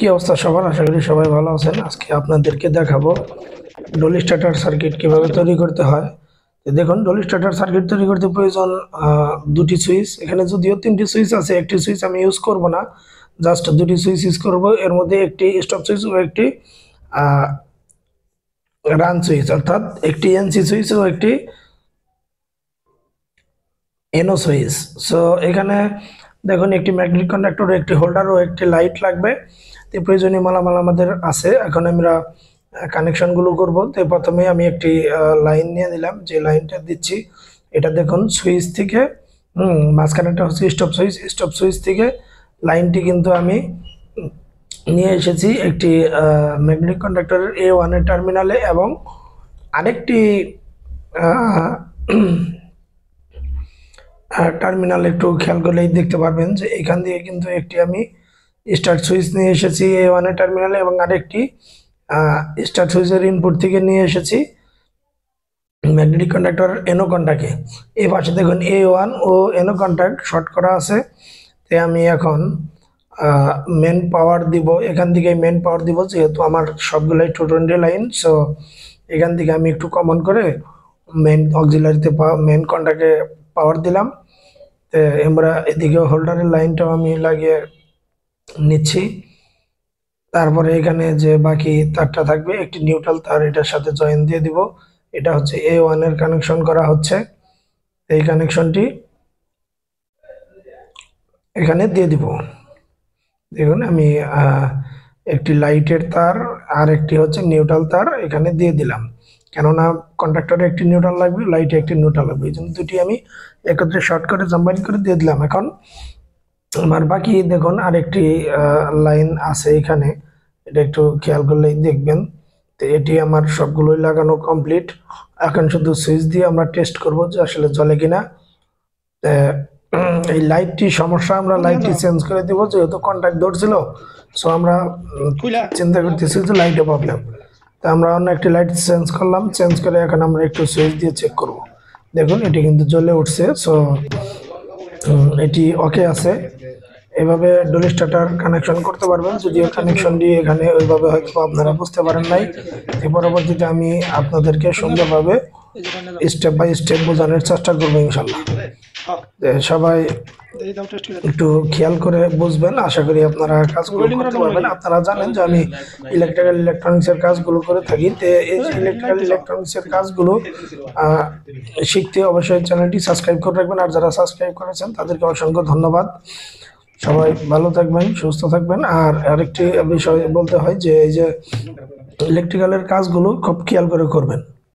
কি অবস্থা সবার? আশা করি সবাই ভালো আছেন। আজকে আপনাদেরকে দেখাবো ডলি স্টার্টার সার্কিট কিভাবে তৈরি করতে হয়। তো দেখুন, ডলি স্টার্টার সার্কিট তৈরি করতে প্রয়োজন দুটি সুইচ। এখানে যদিও তিনটি সুইচ আছে, একটি সুইচ আমি ইউজ করব না, জাস্ট দুটি সুইচ ইউজ করব। এর মধ্যে একটি স্টপ সুইচ ও একটি রান সুইচ, অর্থাৎ একটি এনসি সুইচ ও একটি এনও সুইচ। সো এখানে দেখুন, একটি ম্যাগনেটিক কন্ডাক্টর, একটি হোল্ডার ও একটি লাইট লাগবে। তো প্রয়োজনীয় মালামাল আমাদের আছে। এখন আমরা কানেকশনগুলো করব। তো প্রথমে আমি একটি লাইন নিয়ে নিলাম, যে লাইনটা দিচ্ছি এটা দেখুন সুইচ থেকে মাঝখানেটা হচ্ছে স্টপ সুইচ। স্টপ সুইচ থেকে লাইনটি কিন্তু আমি নিয়ে এসেছি একটি ম্যাগনেটিক কন্ডাক্টরের A1 এর টার্মিনালে, এবং আরেকটি টার্মিনাল একটু খেয়াল করলেই দেখতে পারবেন যে এখান দিয়ে কিন্তু একটি আমি স্টার্ট সুইচ নিয়ে এসেছি A1 এর টার্মিনালে, এবং আরেকটি স্টার্ট সুইচের ইনপুট থেকে নিয়ে এসেছি ম্যাগনেটিক কন্ডাক্টর এনও কন্টাক্টে। এই পাশে দেখুন A1 ও এনও কন্টাক্ট শর্ট করা আছে। তাই আমি এখন মেন পাওয়ার দিব, এখান থেকে মেন পাওয়ার দিব, যেহেতু আমার সবগুলাই 220 লাইন। সো এখান থেকে আমি একটু কমন করে মেন অক্সিলারিতে মেন কন্টাক্টে পাওয়ার দিলাম। আমরা এদিকে হোল্ডারের লাইনটাও আমি লাগিয়ে নিচ্ছি। তারপরে এখানে যে বাকি তারটা থাকবে, একটি নিউট্রাল তার এটার সাথে জয়েন দিয়ে দিব। এটা হচ্ছে A1 এর কানেকশন করা হচ্ছে। এই কানেকশনটি এখানে দিয়ে দিব। দেখুন, আমি একটি লাইটের তার আর একটি হচ্ছে নিউট্রাল তার এখানে দিয়ে দিলাম, কেননা কন্ডাক্টরে একটি নিউট্রাল লাগবে, লাইটে একটি নিউট্রাল লাগবে, এই জন্য দুটি আমি একত্রে শর্ট করে কম্বাইন করে দিয়ে দিলাম। এখন আমার বাকি দেখুন আরেকটি লাইন আছে এখানে, এটা একটু খেয়াল করলেই দেখবেন। তো এটি আমার সবগুলোই লাগানো কমপ্লিট। এখন শুধু সুইচ দিয়ে আমরা টেস্ট করব যে আসলে জ্বলে কিনা। এই লাইটটি সমস্যা, আমরা লাইটটি চেঞ্জ করে দিব, যেহেতু কন্ট্যাক্ট ধরছিল। সো আমরা চিন্তা করতেছি যে লাইটে প্রবলেম। তো আমরা অন্য একটি লাইট চেঞ্জ করলাম, চেঞ্জ করে এখন আমরা একটু সুইচ দিয়ে চেক করব। দেখুন, এটি কিন্তু জ্বলে উঠছে। সো এটি ওকে আছে। এভাবে ডলি স্টার্টার কানেকশন করতে পারবেন। যদিও কানেকশনটি এখানে ওইভাবে হয়তো আপনারা বুঝতে পারেন নাই, পরবর্তীতে আমি আপনাদেরকে সুন্দরভাবে স্টেপ বাই স্টেপ বোঝানোর চেষ্টা করবো ইনশাল্লাহ। সবাই একটু খেয়াল করে বুঝবেন, আশা করি আপনারা কাজগুলো করতে পারবেন। আপনারা জানেন যে আমি ইলেকট্রিক্যাল ইলেকট্রনিক্সের কাজগুলো করে থাকি। তো এই ইলেকট্রিক্যাল ইলেকট্রনিক্সের কাজগুলো শিখতে অবশ্যই চ্যানেলটি সাবস্ক্রাইব করে রাখবেন, আর যারা সাবস্ক্রাইব করেছেন তাদেরকে অসংখ্য ধন্যবাদ। সবাই ভালো থাকবেন, সুস্থ থাকবেন। আর আরেকটি বিষয় বলতে হয় যে এই যে ইলেকট্রিক্যালের কাজগুলো খুব খেয়াল করে করবেন।